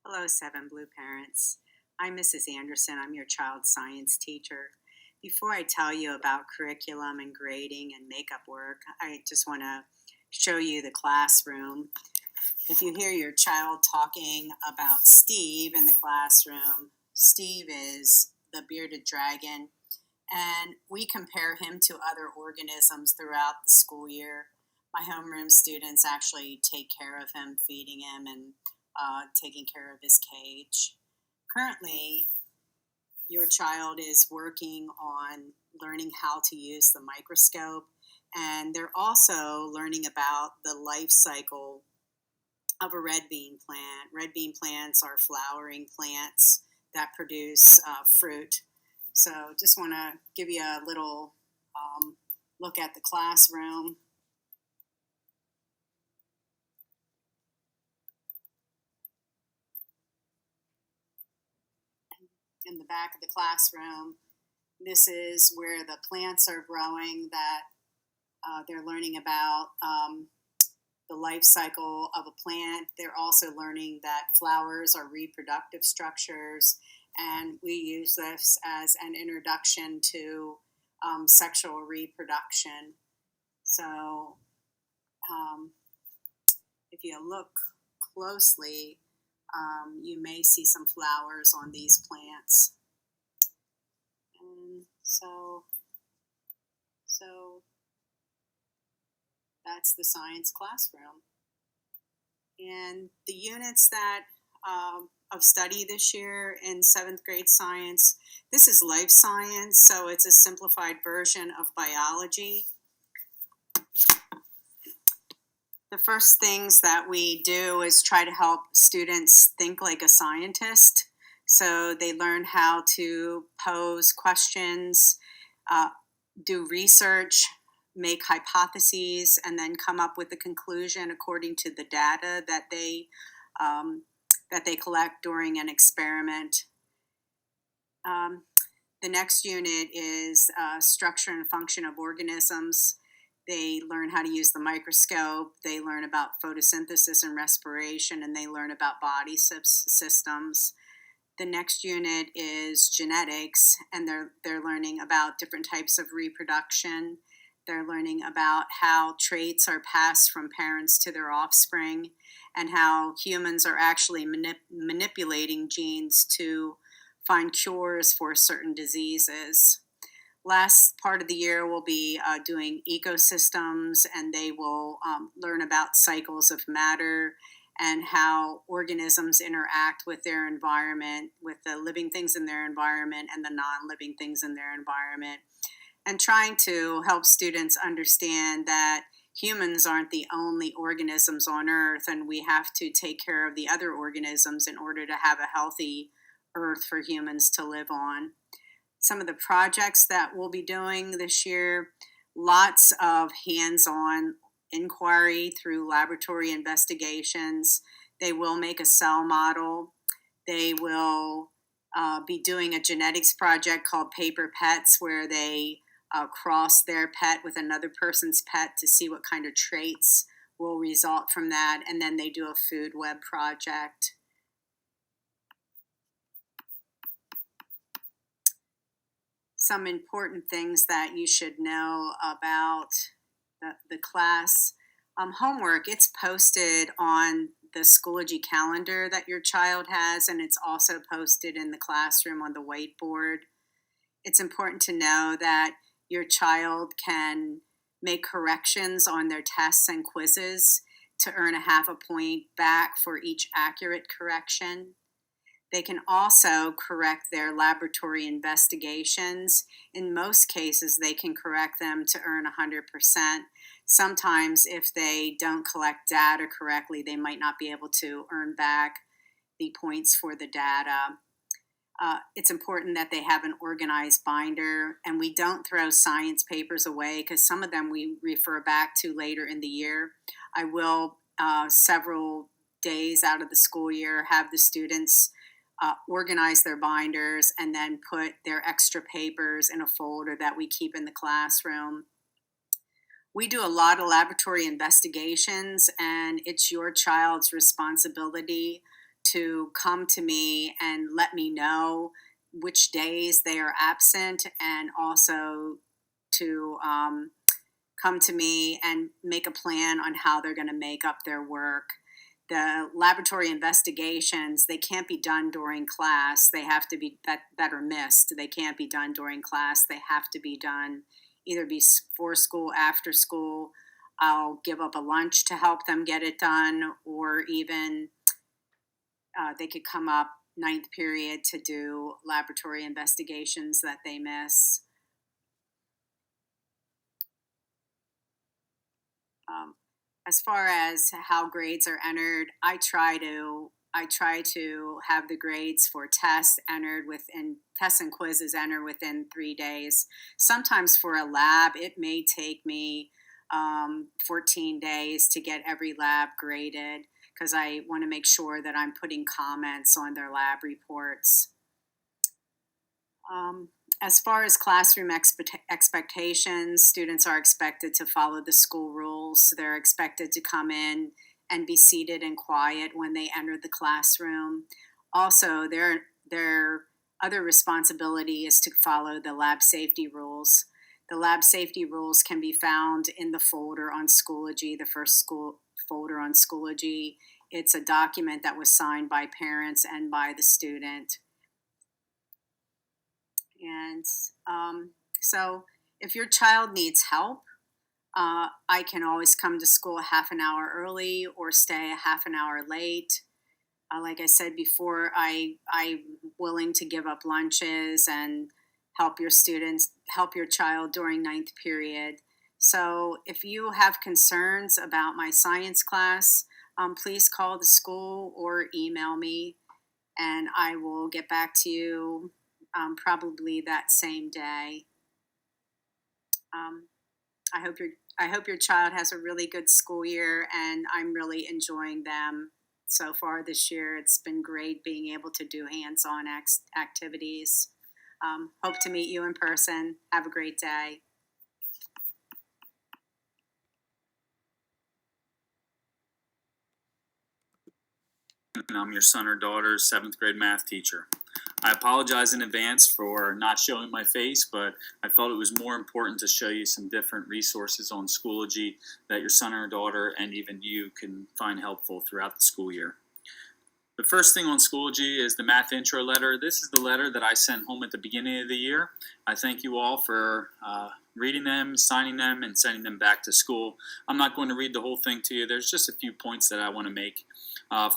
Hello, 7 Blue parents. I'm Mrs. Anderson. I'm your child science teacher. Before I tell you about curriculum and grading and makeup work, I just want to show you the classroom. If you hear your child talking about Steve in the classroom, Steve is the bearded dragon, and we compare him to other organisms throughout the school year. My homeroom students actually take care of him, feeding him and taking care of his cage. Currently, your child is working on learning how to use the microscope, and they're also learning about the life cycle of a red bean plant. Red bean plants are flowering plants that produce fruit. So just want to give you a little look at the classroom. In the back of the classroom, this is where the plants are growing that they're learning about the life cycle of a plant. They're also learning that flowers are reproductive structures, and we use this as an introduction to sexual reproduction. So if you look closely, you may see some flowers on these plants. And so that's the science classroom. And the units that of study this year in 7th grade science, this is life science, so it's a simplified version of biology. The first things that we do is try to help students think like a scientist. So they learn how to pose questions, do research, make hypotheses, and then come up with a conclusion according to the data that they collect during an experiment. The next unit is structure and function of organisms. They learn how to use the microscope, they learn about photosynthesis and respiration, and they learn about body systems. The next unit is genetics, and they're learning about different types of reproduction. They're learning about how traits are passed from parents to their offspring, and how humans are actually manipulating genes to find cures for certain diseases. Last part of the year we'll be doing ecosystems, and they will learn about cycles of matter and how organisms interact with their environment, with the living things in their environment and the non-living things in their environment, and trying to help students understand that humans aren't the only organisms on Earth, and we have to take care of the other organisms in order to have a healthy Earth for humans to live on. Some of the projects that we'll be doing this year, lots of hands-on inquiry through laboratory investigations. They will make a cell model. They will be doing a genetics project called Paper Pets, where they cross their pet with another person's pet to see what kind of traits will result from that. And then they do a food web project. Some important things that you should know about the class. Homework, it's posted on the Schoology calendar that your child has, and it's also posted in the classroom on the whiteboard. It's important to know that your child can make corrections on their tests and quizzes to earn a half a point back for each accurate correction. They can also correct their laboratory investigations. In most cases, they can correct them to earn 100%. Sometimes, if they don't collect data correctly, they might not be able to earn back the points for the data. It's important that they have an organized binder, and we don't throw science papers away because some of them we refer back to later in the year. I will, several days out of the school year, have the students organize their binders and then put their extra papers in a folder that we keep in the classroom. We do a lot of laboratory investigations, and it's your child's responsibility to come to me and let me know which days they are absent, and also to come to me and make a plan on how they're going to make up their work. The laboratory investigations, they can't be done during class. They have to be that are missed. They can't be done during class. They have to be done either before school, after school. I'll give up a lunch to help them get it done, or even they could come up ninth period to do laboratory investigations that they miss. As far as how grades are entered, I try to have the grades for tests and quizzes entered within 3 days. Sometimes for a lab, it may take me 14 days to get every lab graded, because I want to make sure that I'm putting comments on their lab reports. As far as classroom expectations, students are expected to follow the school rules. They're expected to come in and be seated and quiet when they enter the classroom. Also, their other responsibility is to follow the lab safety rules. The lab safety rules can be found in the folder on Schoology, the first school folder on Schoology. It's a document that was signed by parents and by the student. And so if your child needs help, I can always come to school half an hour early or stay a half an hour late. Like I said before, I'm willing to give up lunches and help your child during ninth period. So if you have concerns about my science class, please call the school or email me, and I will get back to you probably that same day. I hope your child has a really good school year, and I'm really enjoying them so far this year. It's been great being able to do hands-on activities. Hope to meet you in person. Have a great day. And I'm your son or daughter's 7th grade math teacher. I apologize in advance for not showing my face, but I felt it was more important to show you some different resources on Schoology that your son or daughter and even you can find helpful throughout the school year. The first thing on Schoology is the math intro letter. This is the letter that I sent home at the beginning of the year. I thank you all for reading them, signing them, and sending them back to school. I'm not going to read the whole thing to you. There's just a few points that I want to make.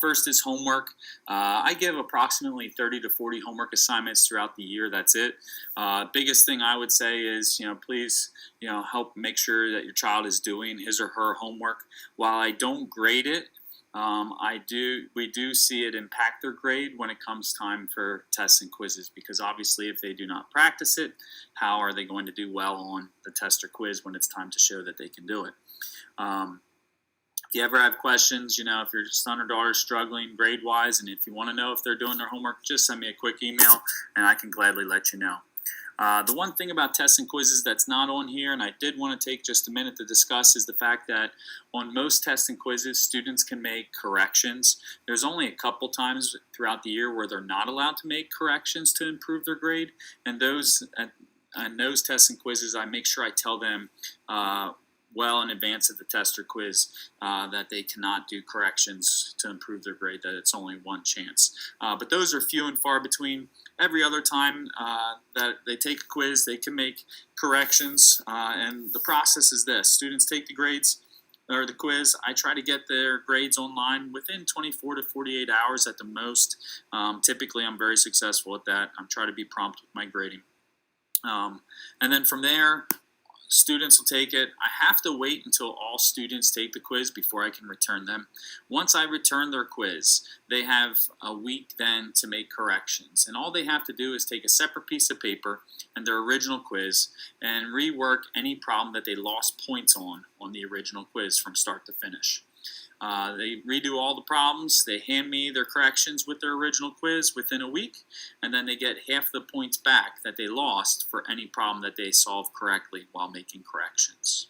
First is homework. I give approximately 30 to 40 homework assignments throughout the year. That's it. Biggest thing I would say is, please, help make sure that your child is doing his or her homework. While I don't grade it, we do see it impact their grade when it comes time for tests and quizzes, because obviously if they do not practice it, how are they going to do well on the test or quiz when it's time to show that they can do it? If you ever have questions, if your son or daughter is struggling grade-wise, and if you want to know if they're doing their homework, just send me a quick email, and I can gladly let you know. The one thing about tests and quizzes that's not on here, and I did want to take just a minute to discuss, is the fact that on most tests and quizzes, students can make corrections. There's only a couple times throughout the year where they're not allowed to make corrections to improve their grade, and those tests and quizzes, I make sure I tell them well in advance of the test or quiz that they cannot do corrections to improve their grade, that it's only one chance. But those are few and far between. Every other time that they take a quiz, they can make corrections, and the process is this. Students take the grades or the quiz. I try to get their grades online within 24 to 48 hours at the most. Typically, I'm very successful at that. I'm trying to be prompt with my grading. And then from there, students will take it. I have to wait until all students take the quiz before I can return them. Once I return their quiz, they have a week then to make corrections. And all they have to do is take a separate piece of paper and their original quiz and rework any problem that they lost points on the original quiz from start to finish. They redo all the problems. They hand me their corrections with their original quiz within a week, and then they get half the points back that they lost for any problem that they solved correctly while making corrections.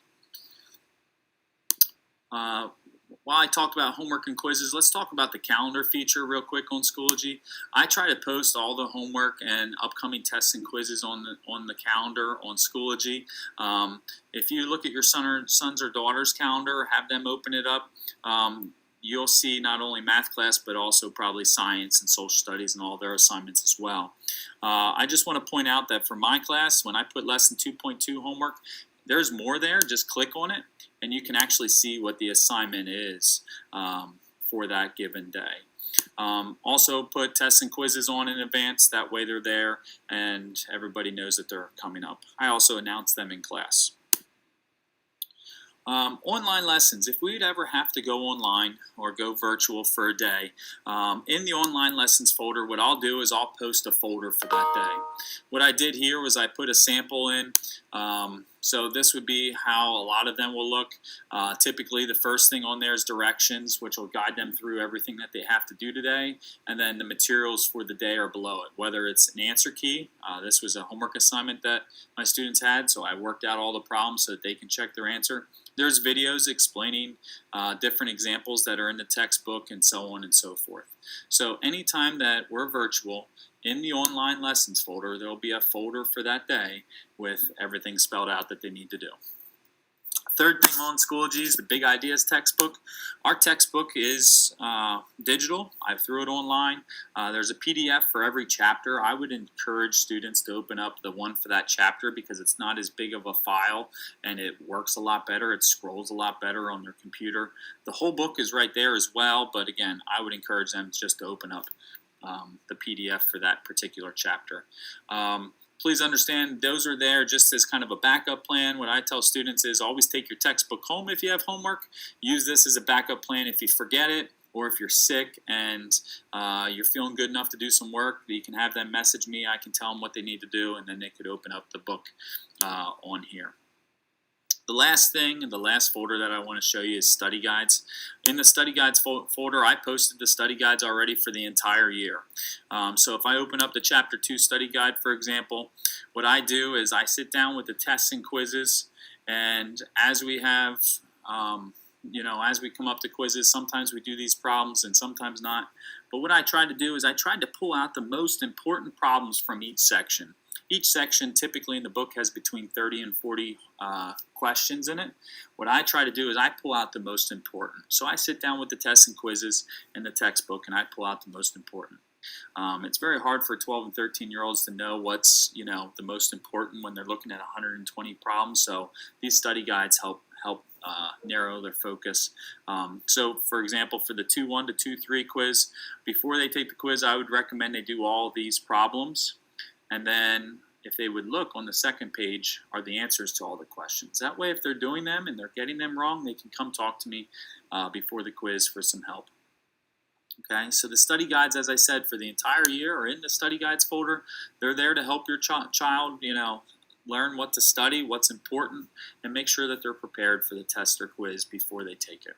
while I talked about homework and quizzes, let's talk about the calendar feature real quick on Schoology. I try to post all the homework and upcoming tests and quizzes on the calendar on Schoology. If you look at your son's or daughter's calendar, have them open it up. You'll see not only math class, but also probably science and social studies and all their assignments as well. I just want to point out that for my class, when I put lesson 2.2 homework, there's more there. Just click on it, and you can actually see what the assignment is for that given day. Also put tests and quizzes on in advance. That way they're there, and everybody knows that they're coming up. I also announce them in class. Online lessons. If we'd ever have to go online or go virtual for a day, in the online lessons folder, what I'll do is I'll post a folder for that day. What I did here was I put a sample in. So this would be how a lot of them will look. Typically, the first thing on there is directions, which will guide them through everything that they have to do today. And then the materials for the day are below it, whether it's an answer key. This was a homework assignment that my students had, so I worked out all the problems so that they can check their answer. There's videos explaining different examples that are in the textbook and so on and so forth. So anytime that we're virtual, in the online lessons folder, there will be a folder for that day with everything spelled out that they need to do. Third thing on Schoology is the Big Ideas textbook. Our textbook is digital. I threw it online. There's a PDF for every chapter. I would encourage students to open up the one for that chapter because it's not as big of a file and it works a lot better. It scrolls a lot better on their computer. The whole book is right there as well, but again, I would encourage them just to open up the PDF for that particular chapter. Please understand those are there just as kind of a backup plan. What I tell students is always take your textbook home if you have homework. Use this as a backup plan if you forget it or if you're sick and you're feeling good enough to do some work. You can have them message me. I can tell them what they need to do, and then they could open up the book on here. The last thing, the last folder that I want to show you is study guides. In the study guides folder, I posted the study guides already for the entire year. So if I open up the Chapter 2 study guide, for example, what I do is I sit down with the tests and quizzes, and as we have, as we come up to quizzes, sometimes we do these problems and sometimes not. But what I tried to do is I tried to pull out the most important problems from each section. Each section typically in the book has between 30 and 40 questions in it. What I try to do is I pull out the most important. So I sit down with the tests and quizzes in the textbook and I pull out the most important. It's very hard for 12 and 13-year-olds to know what's the most important when they're looking at 120 problems. So these study guides help narrow their focus. So for example, for the 2-1 to 2-3 quiz, before they take the quiz, I would recommend they do all these problems. And then if they would look on the second page are the answers to all the questions. That way, if they're doing them and they're getting them wrong, they can come talk to me before the quiz for some help. Okay, so the study guides, as I said, for the entire year are in the study guides folder. They're there to help your child, learn what to study, what's important, and make sure that they're prepared for the test or quiz before they take it.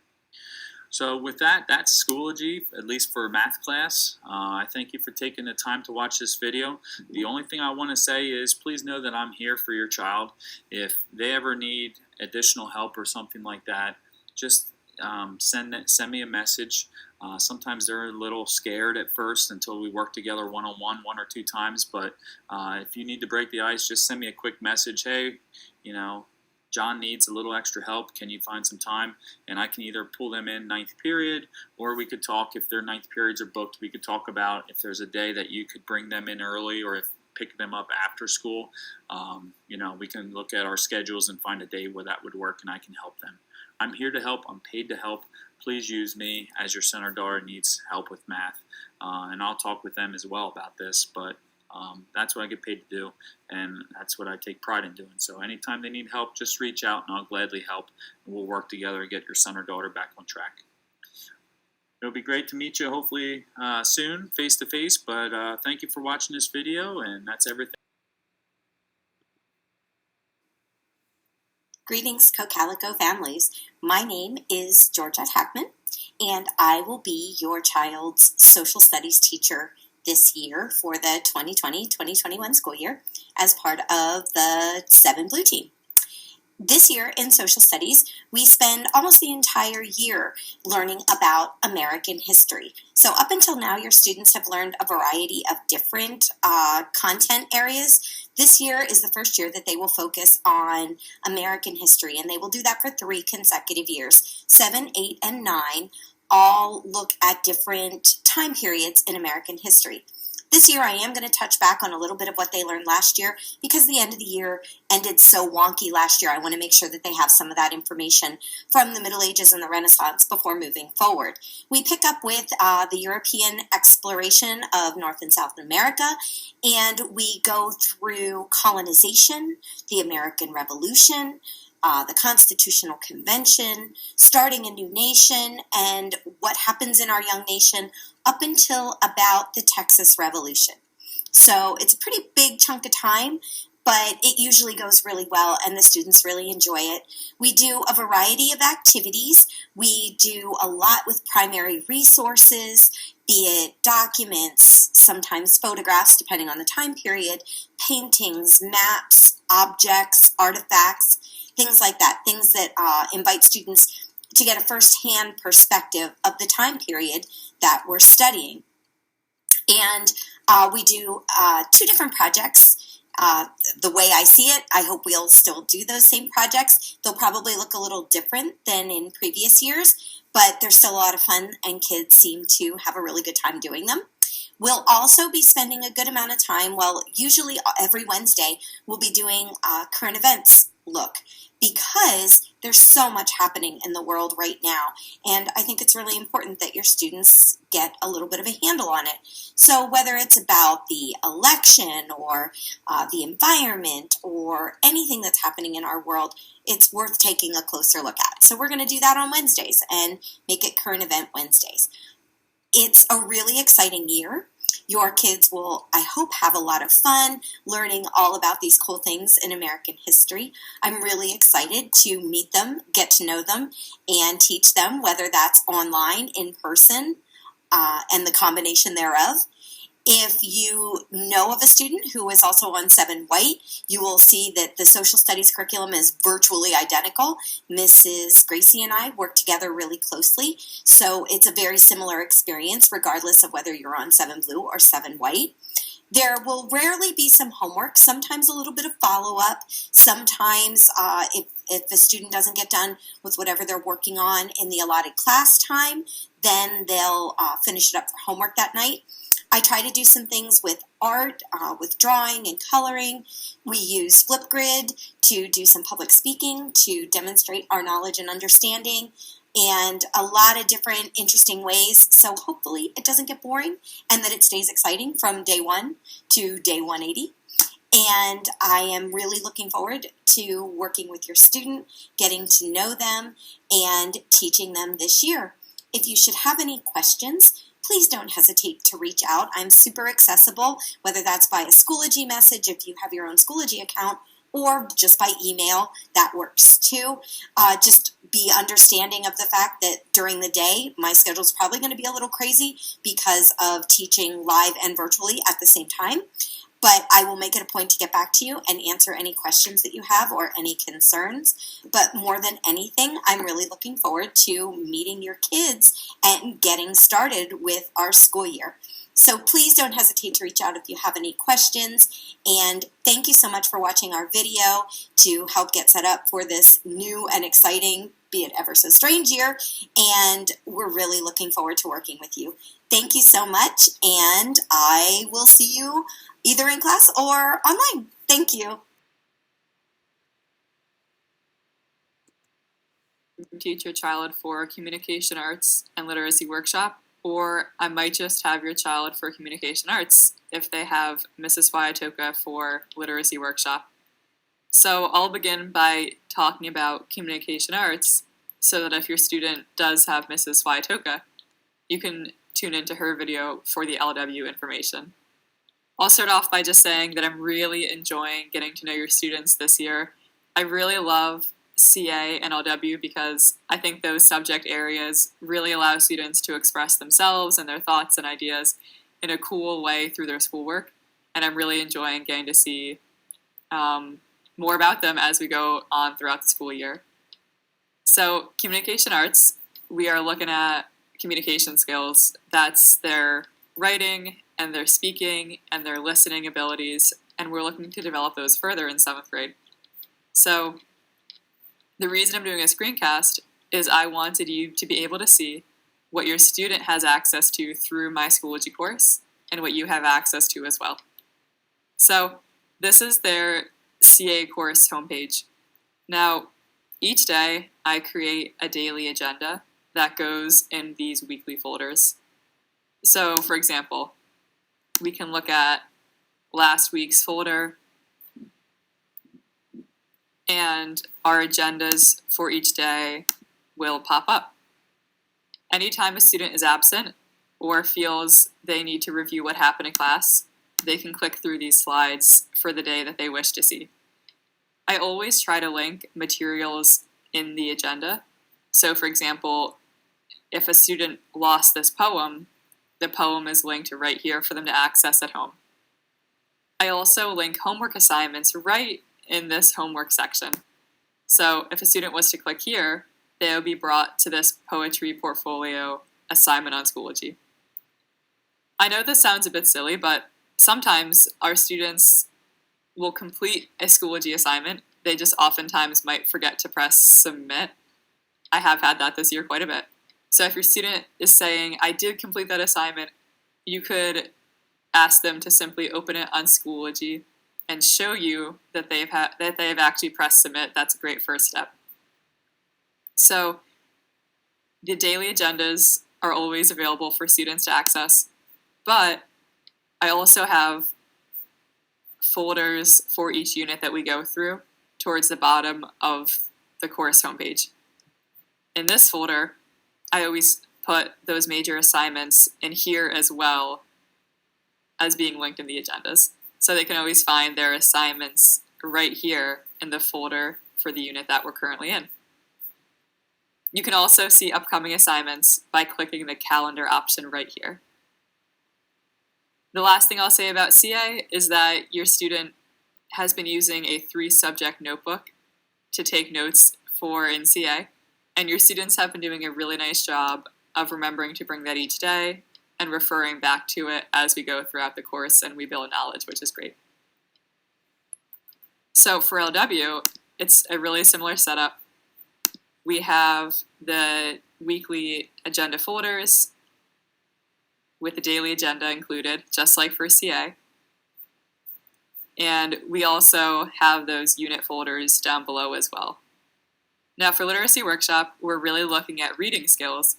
So with that, that's Schoology, at least for math class. I thank you for taking the time to watch this video. The only thing I want to say is please know that I'm here for your child. If they ever need additional help or something like that, just send me a message. Sometimes they're a little scared at first until we work together one-on-one 1 or 2 times. But if you need to break the ice, just send me a quick message. Hey, John needs a little extra help. Can you find some time? And I can either pull them in 9th period, or we could talk if their 9th periods are booked. We could talk about if there's a day that you could bring them in early, or if pick them up after school. We can look at our schedules and find a day where that would work, and I can help them. I'm here to help. I'm paid to help. Please use me as your son or daughter needs help with math, and I'll talk with them as well about this. But that's what I get paid to do, and that's what I take pride in doing. So anytime they need help, just reach out, and I'll gladly help, and we'll work together to get your son or daughter back on track. It'll be great to meet you, hopefully soon, face-to-face, but thank you for watching this video, and that's everything. Greetings, Cocalico families. My name is Georgette Hackman, and I will be your child's social studies teacher this year for the 2020-2021 school year as part of the Gr7 Blue team. This year in social studies, we spend almost the entire year learning about American history. So up until now, your students have learned a variety of different content areas. This year is the first year that they will focus on American history, and they will do that for 3 consecutive years. 7, 8, and 9 all look at different time periods in American history. This year I am going to touch back on a little bit of what they learned last year because the end of the year ended so wonky last year. I want to make sure that they have some of that information from the Middle Ages and the Renaissance before moving forward. We pick up with the European exploration of North and South America, and we go through colonization, the American Revolution, the Constitutional Convention, starting a new nation, and what happens in our young nation up until about the Texas Revolution. So it's a pretty big chunk of time, but it usually goes really well and the students really enjoy it. We do a variety of activities. We do a lot with primary resources, be it documents, sometimes photographs depending on the time period, paintings, maps, objects, artifacts, things like that, things that invite students to get a first-hand perspective of the time period that we're studying. And we do 2 different projects. The way I see it, I hope we'll still do those same projects. They'll probably look a little different than in previous years, but they're still a lot of fun and kids seem to have a really good time doing them. We'll also be spending a good amount of time, well, usually every Wednesday, we'll be doing a current events look because there's so much happening in the world right now. And I think it's really important that your students get a little bit of a handle on it. So whether it's about the election or the environment or anything that's happening in our world, it's worth taking a closer look at. So we're going to do that on Wednesdays and make it Current Event Wednesdays. It's a really exciting year. Your kids will, I hope, have a lot of fun learning all about these cool things in American history. I'm really excited to meet them, get to know them, and teach them, whether that's online, in person, and the combination thereof. If you know of a student who is also on 7 White, you will see that the social studies curriculum is virtually identical. Mrs. Gracie and I work together really closely, so it's a very similar experience regardless of whether you're on 7 Blue or 7 White. There will rarely be some homework, sometimes a little bit of follow-up, sometimes if the student doesn't get done with whatever they're working on in the allotted class time, then they'll finish it up for homework that night. I try to do some things with art, with drawing and coloring. We use Flipgrid to do some public speaking to demonstrate our knowledge and understanding, and a lot of different interesting ways. So hopefully it doesn't get boring and that it stays exciting from day 1 to day 180. And I am really looking forward to working with your student, getting to know them, and teaching them this year. If you should have any questions, please don't hesitate to reach out. I'm super accessible, whether that's via Schoology message if you have your own Schoology account, or just by email, that works too. Just be understanding of the fact that during the day, my schedule is probably going to be a little crazy because of teaching live and virtually at the same time. But I will make it a point to get back to you and answer any questions that you have or any concerns. But more than anything, I'm really looking forward to meeting your kids and getting started with our school year. So please don't hesitate to reach out if you have any questions. And thank you so much for watching our video to help get set up for this new and exciting, be it ever so strange year. And we're really looking forward to working with you. Thank you so much, and I will see you either in class or online. Thank you. Teach your child for communication arts and literacy workshop, or I might just have your child for communication arts if they have Mrs. Wyatoka for literacy workshop. So I'll begin by talking about communication arts so that if your student does have Mrs. Wyatoka, you can tune into her video for the LW information. I'll start off by just saying that I'm really enjoying getting to know your students this year. I really love CA and LW because I think those subject areas really allow students to express themselves and their thoughts and ideas in a cool way through their schoolwork. And I'm really enjoying getting to see more about them as we go on throughout the school year. So communication arts, we are looking at communication skills. That's their writing and their speaking and their listening abilities, and we're looking to develop those further in 7th grade. So the reason I'm doing a screencast is I wanted you to be able to see what your student has access to through my Schoology course and what you have access to as well. So this is their CA course homepage. Now, each day I create a daily agenda that goes in these weekly folders. So for example, we can look at last week's folder, and our agendas for each day will pop up. Anytime a student is absent or feels they need to review what happened in class, they can click through these slides for the day that they wish to see. I always try to link materials in the agenda. So for example, if a student lost this poem, the poem is linked right here for them to access at home. I also link homework assignments right in this homework section. So if a student was to click here, they would be brought to this poetry portfolio assignment on Schoology. I know this sounds a bit silly, but sometimes our students will complete a Schoology assignment. They just oftentimes might forget to press submit. I have had that this year quite a bit. So if your student is saying, I did complete that assignment, you could ask them to simply open it on Schoology and show you that they've actually pressed submit. That's a great first step. So the daily agendas are always available for students to access, but I also have folders for each unit that we go through towards the bottom of the course homepage. In this folder, I always put those major assignments in here as well as being linked in the agendas. So they can always find their assignments right here in the folder for the unit that we're currently in. You can also see upcoming assignments by clicking the calendar option right here. The last thing I'll say about CA is that your student has been using a 3-subject notebook to take notes for in CA, and your students have been doing a really nice job of remembering to bring that each day and referring back to it as we go throughout the course and we build knowledge, which is great. So for LW, it's a really similar setup. We have the weekly agenda folders with the daily agenda included, just like for CA. And we also have those unit folders down below as well. Now for Literacy Workshop, we're really looking at reading skills,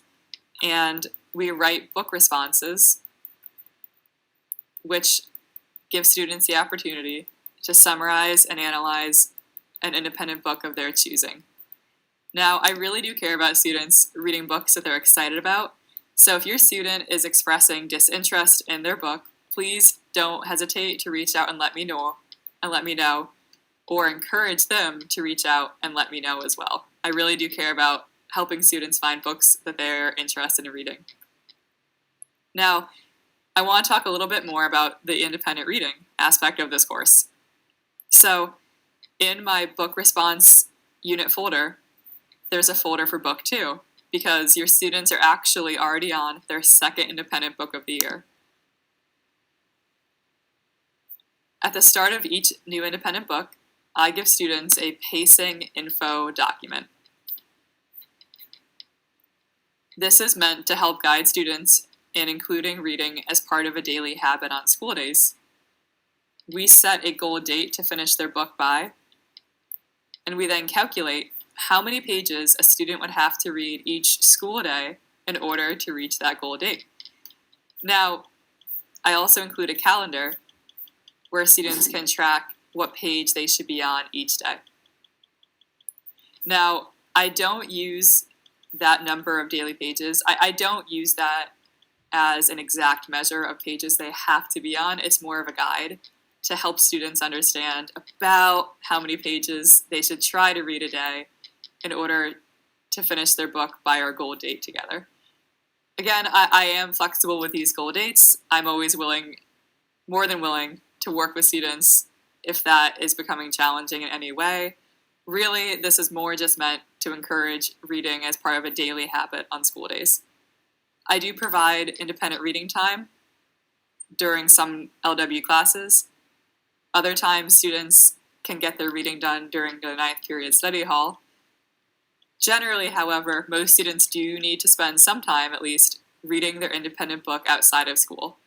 and we write book responses, which give students the opportunity to summarize and analyze an independent book of their choosing. Now, I really do care about students reading books that they're excited about, so if your student is expressing disinterest in their book, please don't hesitate to reach out and let me know, or encourage them to reach out and let me know as well. I really do care about helping students find books that they're interested in reading. Now, I want to talk a little bit more about the independent reading aspect of this course. So, in my book response unit folder, there's a folder for book 2, because your students are actually already on their 2nd independent book of the year. At the start of each new independent book, I give students a pacing info document. This is meant to help guide students in including reading as part of a daily habit on school days. We set a goal date to finish their book by, and we then calculate how many pages a student would have to read each school day in order to reach that goal date. Now, I also include a calendar where students can track what page they should be on each day. Now, I don't use that number of daily pages. I don't use that as an exact measure of pages they have to be on. It's more of a guide to help students understand about how many pages they should try to read a day in order to finish their book by our goal date together. Again, I am flexible with these goal dates. I'm always more than willing to work with students if that is becoming challenging in any way. Really, this is more just meant to encourage reading as part of a daily habit on school days. I do provide independent reading time during some LW classes. Other times, students can get their reading done during the 9th period study hall. Generally, however, most students do need to spend some time, at least, reading their independent book outside of school.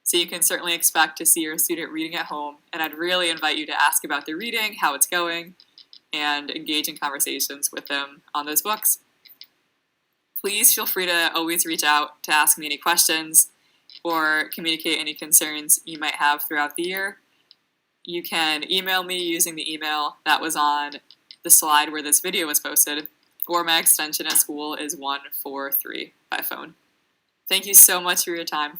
So you can certainly expect to see your student reading at home, and I'd really invite you to ask about their reading, how it's going, and engage in conversations with them on those books. Please feel free to always reach out to ask me any questions or communicate any concerns you might have throughout the year. You can email me using the email that was on the slide where this video was posted, or my extension at school is 143 by phone. Thank you so much for your time.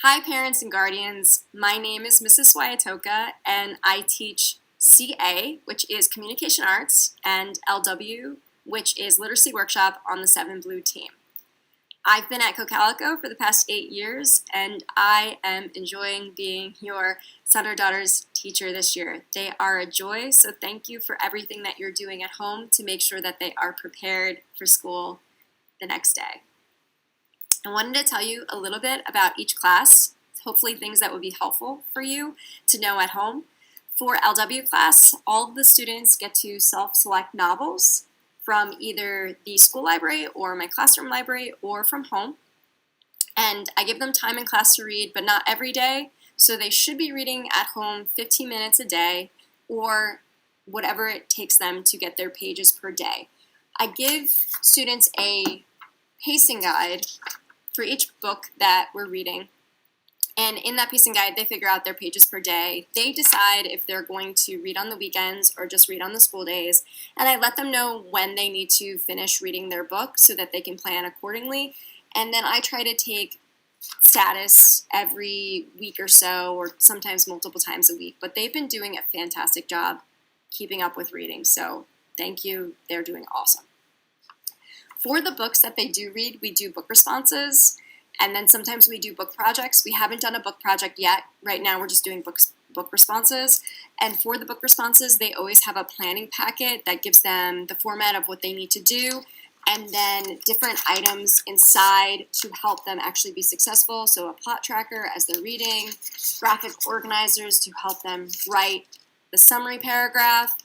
Hi parents and guardians, my name is Mrs. Wyatoka and I teach CA, which is Communication Arts, and LW, which is Literacy Workshop on the 7 Blue team. I've been at Cocalico for the past 8 years and I am enjoying being your son or daughter's teacher this year. They are a joy, so thank you for everything that you're doing at home to make sure that they are prepared for school the next day. I wanted to tell you a little bit about each class, hopefully things that would be helpful for you to know at home. For LW class, all of the students get to self-select novels from either the school library or my classroom library or from home. And I give them time in class to read, but not every day, so they should be reading at home 15 minutes a day or whatever it takes them to get their pages per day. I give students a pacing guide for each book that we're reading. And in that pacing guide, they figure out their pages per day. They decide if they're going to read on the weekends or just read on the school days. And I let them know when they need to finish reading their book so that they can plan accordingly. And then I try to take status every week or so, or sometimes multiple times a week. But they've been doing a fantastic job keeping up with reading. So thank you. They're doing awesome. For the books that they do read, we do book responses, and then sometimes we do book projects. We haven't done a book project yet. Right now we're just doing book responses. And for the book responses, they always have a planning packet that gives them the format of what they need to do, and then different items inside to help them actually be successful. So a plot tracker as they're reading, graphic organizers to help them write the summary paragraph,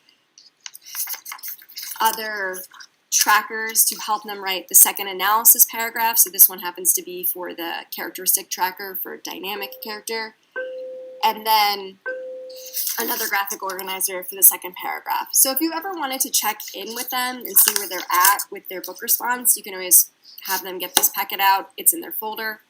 other trackers to help them write the second analysis paragraph. So this one happens to be for the characteristic tracker for dynamic character. And then another graphic organizer for the second paragraph. So if you ever wanted to check in with them and see where they're at with their book response, you can always have them get this packet out. It's in their folder.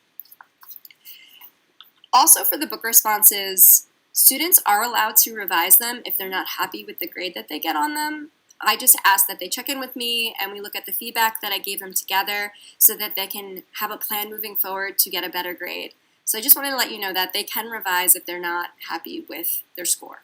Also for the book responses, students are allowed to revise them if they're not happy with the grade that they get on them. I just ask that they check in with me and we look at the feedback that I gave them together so that they can have a plan moving forward to get a better grade. So I just wanted to let you know that they can revise if they're not happy with their score.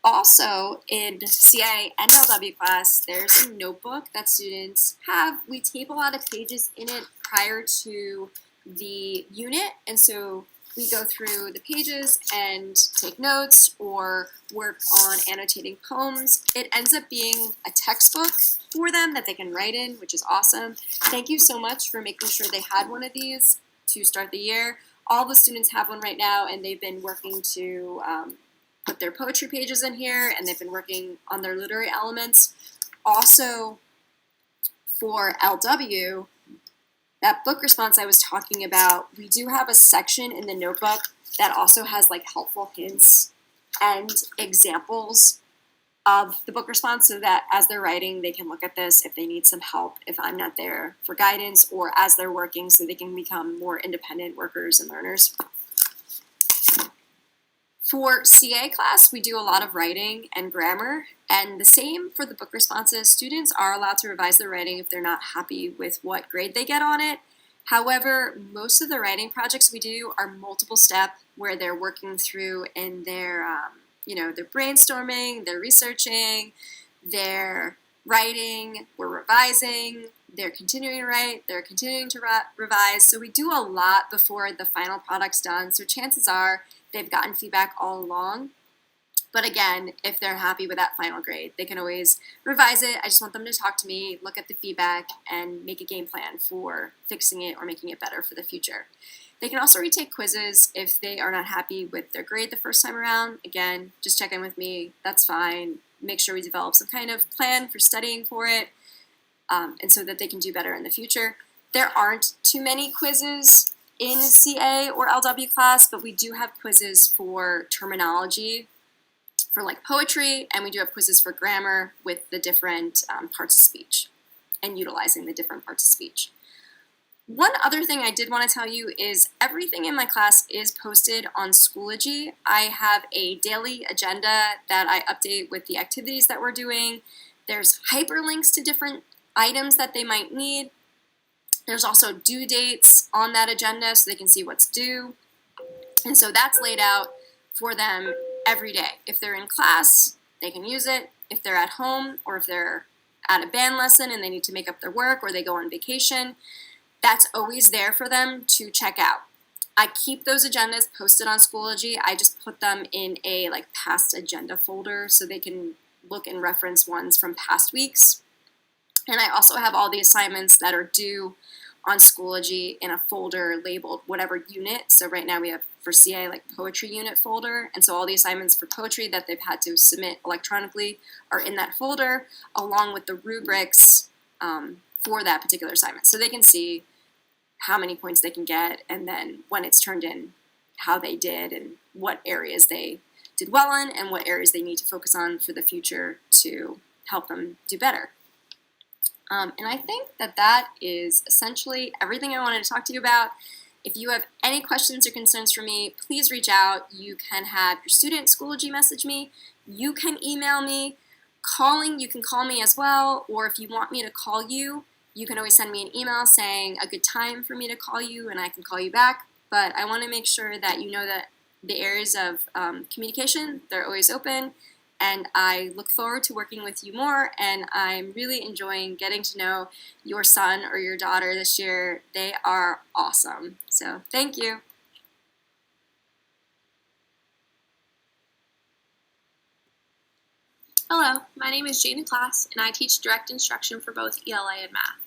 Also, in CA and LW class, there's a notebook that students have. We tape a lot of pages in it prior to the unit, and so we go through the pages and take notes or work on annotating poems. It ends up being a textbook for them that they can write in, which is awesome. Thank you so much for making sure they had one of these to start the year. All the students have one right now, and they've been working to put their poetry pages in here, and they've been working on their literary elements. Also, for LW, that book response I was talking about, we do have a section in the notebook that also has like helpful hints and examples of the book response so that as they're writing, they can look at this if they need some help, if I'm not there for guidance, or as they're working so they can become more independent workers and learners. For CA class, we do a lot of writing and grammar, and the same for the book responses. Students are allowed to revise their writing if they're not happy with what grade they get on it. However, most of the writing projects we do are multiple step where they're working through in their, they're brainstorming, they're researching, they're writing, we're revising, they're continuing to write, they're continuing to revise. So we do a lot before the final product's done. So chances are they've gotten feedback all along. But again, if they're happy with that final grade, they can always revise it. I just want them to talk to me, look at the feedback, and make a game plan for fixing it or making it better for the future. They can also retake quizzes if they are not happy with their grade the first time around. Again, just check in with me. That's fine. Make sure we develop some kind of plan for studying for it, and so that they can do better in the future. There aren't too many quizzes in CA or LW class, but we do have quizzes for terminology, for like poetry, and we do have quizzes for grammar with the different parts of speech and utilizing the different parts of speech. One other thing I did want to tell you is everything in my class is posted on Schoology. I have a daily agenda that I update with the activities that we're doing. There's hyperlinks to different items that they might need. There's also due dates on that agenda so they can see what's due. And so that's laid out for them every day. If they're in class, they can use it. If they're at home or if they're at a band lesson and they need to make up their work or they go on vacation, that's always there for them to check out. I keep those agendas posted on Schoology. I just put them in a like past agenda folder so they can look and reference ones from past weeks. And I also have all the assignments that are due on Schoology in a folder labeled whatever unit. So right now we have for CA like poetry unit folder. And so all the assignments for poetry that they've had to submit electronically are in that folder along with the rubrics for that particular assignment. So they can see how many points they can get, and then when it's turned in, how they did and what areas they did well in and what areas they need to focus on for the future to help them do better. And I think that is essentially everything I wanted to talk to you about. If you have any questions or concerns for me, please reach out. You can have your student Schoology message me. You can email me. You can call me as well, or if you want me to call you, you can always send me an email saying a good time for me to call you and I can call you back. But I want to make sure that you know that the areas of communication, they're always open, and I look forward to working with you more, and I'm really enjoying getting to know your son or your daughter this year. They are awesome. So thank you. Hello, my name is Jane Class, and I teach direct instruction for both ELA and math.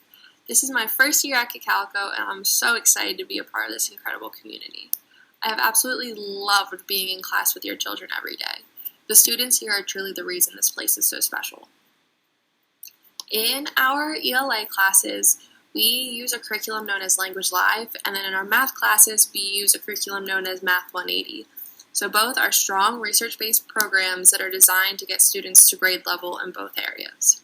This is my first year at Cacalico, and I'm so excited to be a part of this incredible community. I have absolutely loved being in class with your children every day. The students here are truly the reason this place is so special. In our ELA classes, we use a curriculum known as Language Live, and then in our math classes, we use a curriculum known as Math 180. So both are strong research-based programs that are designed to get students to grade level in both areas.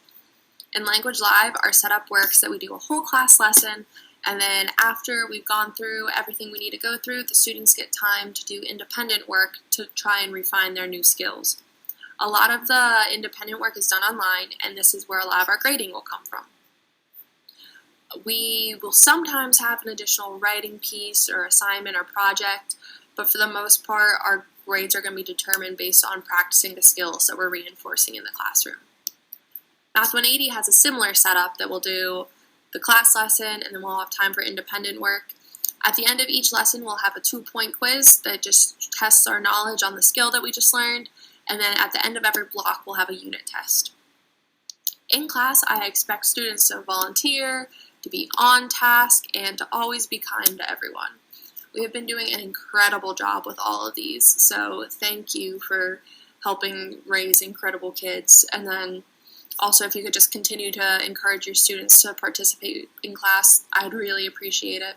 In Language Live, our setup works that we do a whole class lesson, and then after we've gone through everything we need to go through, the students get time to do independent work to try and refine their new skills. A lot of the independent work is done online, and this is where a lot of our grading will come from. We will sometimes have an additional writing piece or assignment or project, but for the most part, our grades are going to be determined based on practicing the skills that we're reinforcing in the classroom. Math 180 has a similar setup that we'll do the class lesson and then we'll have time for independent work. At the end of each lesson, we'll have a 2-point quiz that just tests our knowledge on the skill that we just learned, and then at the end of every block, we'll have a unit test. In class, I expect students to volunteer, to be on task, and to always be kind to everyone. We have been doing an incredible job with all of these, so thank you for helping raise incredible kids. And then also, if you could just continue to encourage your students to participate in class, I'd really appreciate it.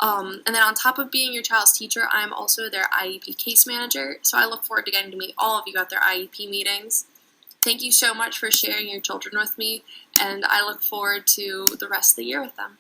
And then on top of being your child's teacher, I'm also their IEP case manager, so I look forward to getting to meet all of you at their IEP meetings. Thank you so much for sharing your children with me, and I look forward to the rest of the year with them.